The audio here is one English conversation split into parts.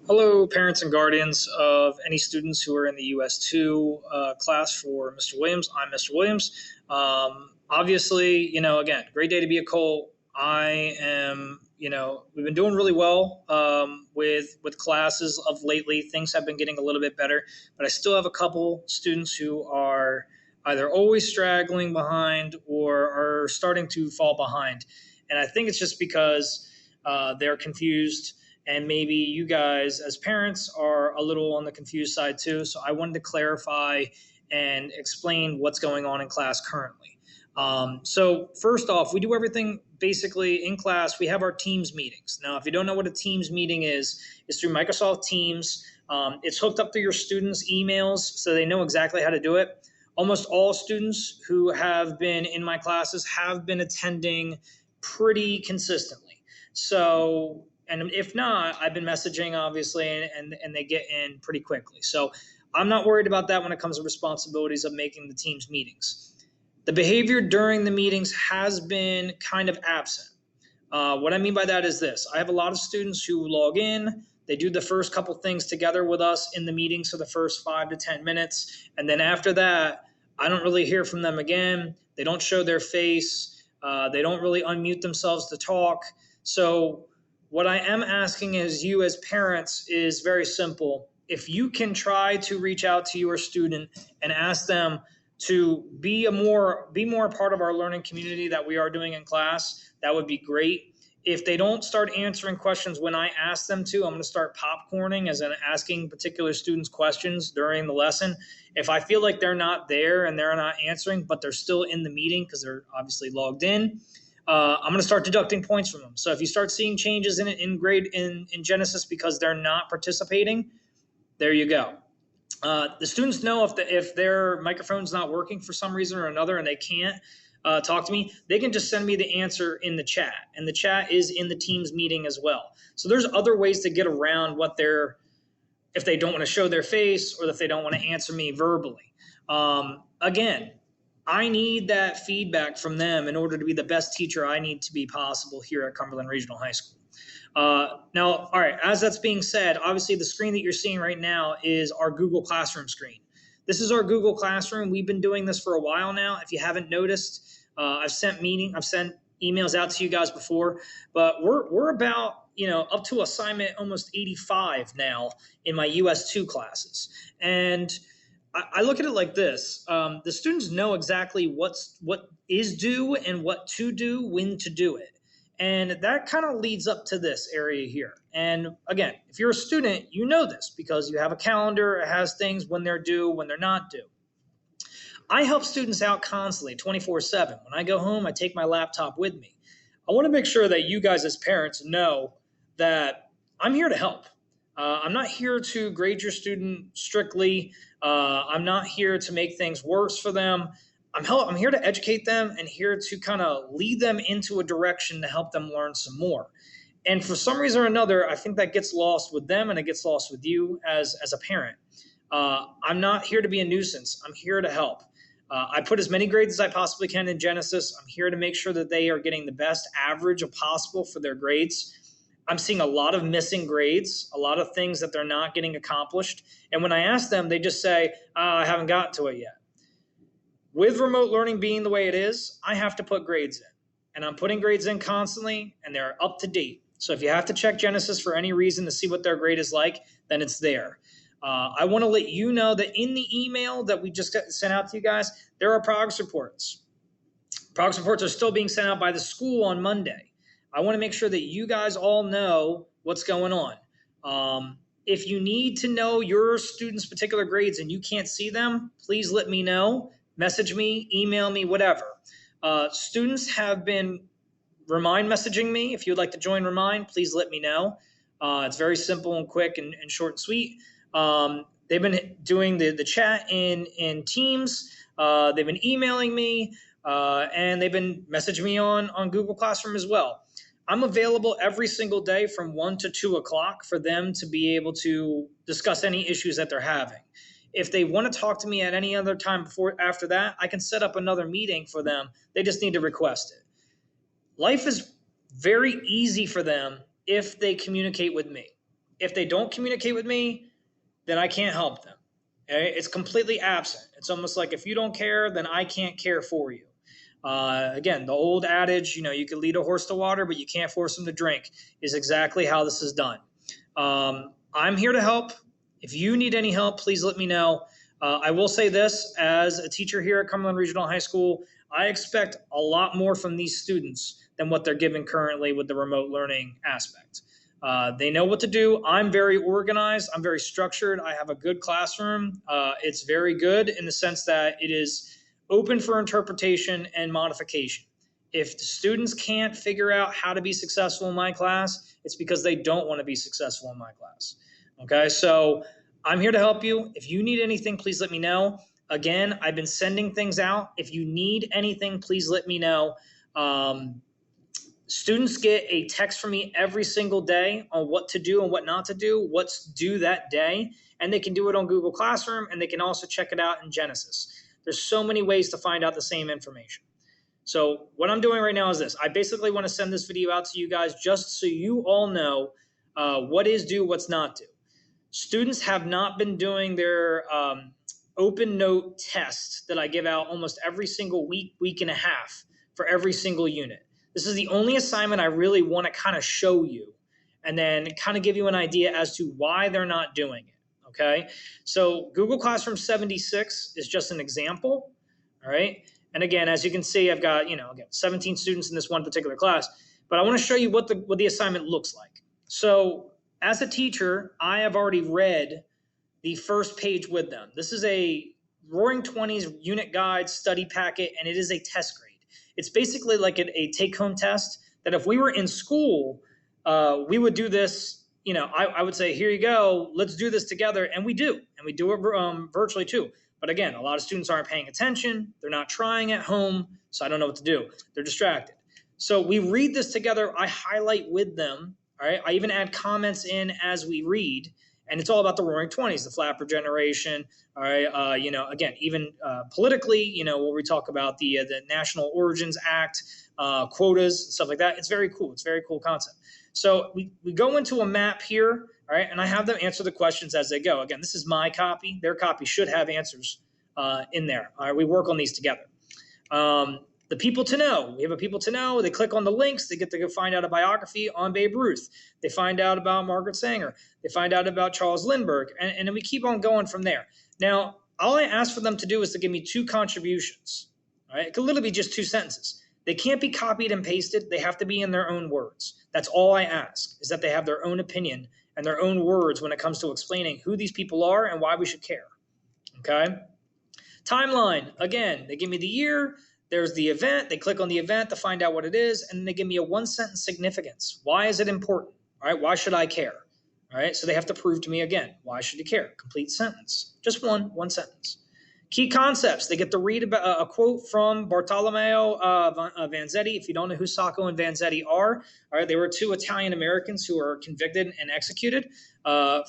Hello, parents and guardians of any students who are in the US2 class for Mr. Williams. I'm Mr. Williams. Obviously, again, great day to be a Colt. I am, we've been doing really well with classes of lately. Things have been getting a little bit better, but I still have a couple students who are either always straggling behind or are starting to fall behind. And I think it's just because they're confused, and maybe you guys as parents are a little on the confused side too. So I wanted to clarify and explain what's going on in class currently. So first off, we do everything basically in class. We have our Teams meetings. Now, if you don't know what a Teams meeting is, it's through Microsoft Teams. It's hooked up to your students' emails, so they know exactly how to do it. Almost all students who have been in my classes have been attending pretty consistently. So, and if not, I've been messaging, obviously, and they get in pretty quickly. So I'm not worried about that when it comes to responsibilities of making the Teams meetings. The behavior during the meetings has been kind of absent. What I mean by that is this. I have a lot of students who log in. They do the first couple things together with us in the meeting, so the first 5 to 10 minutes. And then after that, I don't really hear from them again. They don't show their face. They don't really unmute themselves to talk. So what I am asking is you as parents is very simple. If you can try to reach out to your student and ask them to be more a part of our learning community that we are doing in class, that would be great. If they don't start answering questions when I ask them to, I'm going to start popcorning, as in asking particular students questions during the lesson. If I feel like they're not there and they're not answering, but they're still in the meeting because they're obviously logged in, I'm going to start deducting points from them. So if you start seeing changes in grade in Genesis because they're not participating, there you go. The students know if their microphone's not working for some reason or another and they can't talk to me, they can just send me the answer in the chat. And the chat is in the Teams meeting as well. So there's other ways to get around if they don't want to show their face or if they don't want to answer me verbally. Again, I need that feedback from them in order to be the best teacher I need to be possible here at Cumberland Regional High School. Now, all right, as that's being said, obviously the screen that you're seeing right now is our Google Classroom screen. This is our Google Classroom. We've been doing this for a while now. If you haven't noticed, I've sent emails out to you guys before, but we're about, up to assignment almost 85 now in my US2 classes. And I look at it like this. The students know exactly what is due and what to do, when to do it. And that kind of leads up to this area here. And again, if you're a student, you know this because you have a calendar. It has things when they're due, when they're not due. I help students out constantly, 24/7. When I go home, I take my laptop with me. I want to make sure that you guys as parents know that I'm here to help. I'm not here to grade your student strictly. I'm not here to make things worse for them. I'm here to educate them and here to kind of lead them into a direction to help them learn some more. And for some reason or another, I think that gets lost with them and it gets lost with you as a parent. I'm not here to be a nuisance. I'm here to help. I put as many grades as I possibly can in Genesis. I'm here to make sure that they are getting the best average possible for their grades. I'm seeing a lot of missing grades, a lot of things that they're not getting accomplished. And when I ask them, they just say, I haven't gotten to it yet. With remote learning being the way it is, I have to put grades in. And I'm putting grades in constantly, and they're up to date. So if you have to check Genesis for any reason to see what their grade is like, then it's there. I want to let you know that in the email that we just sent out to you guys, there are progress reports. Progress reports are still being sent out by the school on Monday. I want to make sure that you guys all know what's going on. If you need to know your students' particular grades and you can't see them, please let me know. Message me, email me, whatever. Students have been Remind messaging me. If you'd like to join Remind, please let me know. It's very simple and quick and short and sweet. They've been doing the chat in Teams. They've been emailing me, and they've been messaging me on Google Classroom as well. I'm available every single day from 1 to 2 o'clock for them to be able to discuss any issues that they're having. If they want to talk to me at any other time after that, I can set up another meeting for them. They just need to request it. Life is very easy for them if they communicate with me. If they don't communicate with me, then I can't help them. Okay? It's completely absent. It's almost like if you don't care, then I can't care for you. Again, the old adage, you can lead a horse to water, but you can't force him to drink, is exactly how this is done. I'm here to help. If you need any help, please let me know. I will say this, as a teacher here at Cumberland Regional High School, I expect a lot more from these students than what they're given currently with the remote learning aspect. They know what to do. I'm very organized. I'm very structured. I have a good classroom. It's very good in the sense that it is open for interpretation and modification. If the students can't figure out how to be successful in my class, it's because they don't want to be successful in my class. Okay, so I'm here to help you. If you need anything, please let me know. Again, I've been sending things out. If you need anything, please let me know. Students get a text from me every single day on what to do and what not to do, what's due that day, and they can do it on Google Classroom, and they can also check it out in Genesis. There's so many ways to find out the same information. So what I'm doing right now is this. I basically want to send this video out to you guys just so you all know what is due, what's not due. Students have not been doing their open note test that I give out almost every single week, week and a half for every single unit. This is the only assignment I really want to kind of show you and then kind of give you an idea as to why they're not doing it, okay? So Google Classroom 76 is just an example, all right? And again, as you can see, I've got, again, 17 students in this one particular class, but I want to show you what the assignment looks like. So as a teacher, I have already read the first page with them. This is a Roaring Twenties unit guide study packet, and it is a test grade. It's basically like a take-home test that if we were in school, we would do this. I would say, here you go, let's do this together, and we do it virtually too. But again, a lot of students aren't paying attention. They're not trying at home, so I don't know what to do. They're distracted. So we read this together. I highlight with them. All right. I even add comments in as we read, and it's all about the Roaring Twenties, the Flapper generation. All right. Again, even politically, where we talk about the National Origins Act, quotas, stuff like that. It's very cool. It's a very cool concept. So we go into a map here. All right, and I have them answer the questions as they go. Again, this is my copy. Their copy should have answers in there. All right, we work on these together. The people to know. We have a people to know. They click on the links. They get to go find out a biography on Babe Ruth. They find out about Margaret Sanger. They find out about Charles Lindbergh. And then we keep on going from there. Now, all I ask for them to do is to give me 2 contributions. All right, it could literally be just 2 sentences. They can't be copied and pasted. They have to be in their own words. That's all I ask, is that they have their own opinion and their own words when it comes to explaining who these people are and why we should care. Okay? Timeline. Again, they give me the year. There's the event. They click on the event to find out what it is, and then they give me a 1-sentence significance. Why is it important? All right? Why should I care? All right? So they have to prove to me again. Why should you care? Complete sentence. Just one sentence. Key concepts. They get to read about a quote from Bartolomeo Vanzetti. If you don't know who Sacco and Vanzetti are, all right, they were 2 Italian Americans who were convicted and executed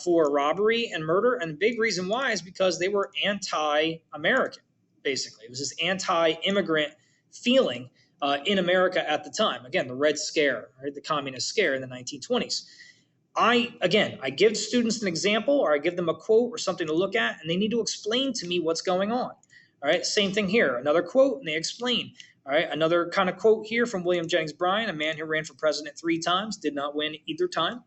for robbery and murder. And the big reason why is because they were anti-American, basically. It was this anti-immigrant feeling in America at the time. Again, the Red Scare, right, the Communist Scare in the 1920s. I give students an example, or I give them a quote or something to look at, and they need to explain to me what's going on. All right, same thing here. Another quote, and they explain. All right, another kind of quote here from William Jennings Bryan, a man who ran for president 3 times, did not win either time.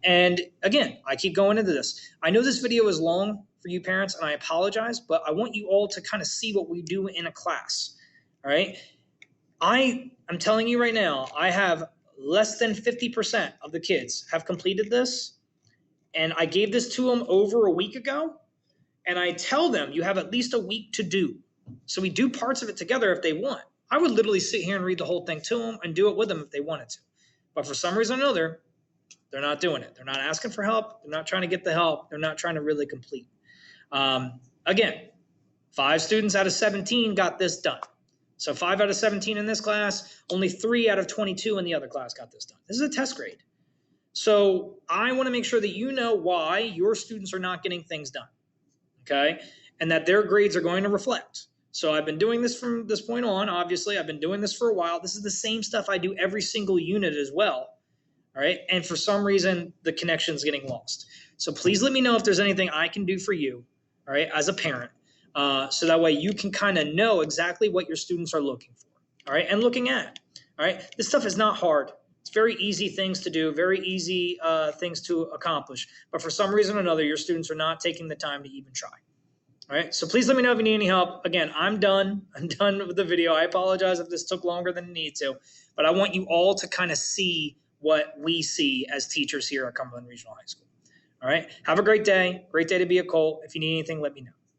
And again, I keep going into this. I know this video is long for you parents, and I apologize, but I want you all to kind of see what we do in a class. All right, I'm telling you right now, I have less than 50% of the kids have completed this. And I gave this to them over a week ago. And I tell them, you have at least a week to do. So we do parts of it together if they want. I would literally sit here and read the whole thing to them and do it with them if they wanted to. But for some reason or another, they're not doing it. They're not asking for help. They're not trying to get the help. They're not trying to really complete. Again, 5 students out of 17 got this done. So 5 out of 17 in this class, only 3 out of 22 in the other class got this done. This is a test grade. So I want to make sure that you know why your students are not getting things done, okay? And that their grades are going to reflect. So I've been doing this from this point on. Obviously, I've been doing this for a while. This is the same stuff I do every single unit as well. All right. And for some reason, the connection is getting lost. So please let me know if there's anything I can do for you, all right, as a parent, so that way you can kind of know exactly what your students are looking for, all right, and looking at. All right. This stuff is not hard. It's very easy things to do, very easy things to accomplish. But for some reason or another, your students are not taking the time to even try. All right. So please let me know if you need any help. Again, I'm done. I'm done with the video. I apologize if this took longer than it needed to, but I want you all to kind of see what we see as teachers here at Cumberland Regional High School. All right. Have a great day. Great day to be a Colt. If you need anything, let me know.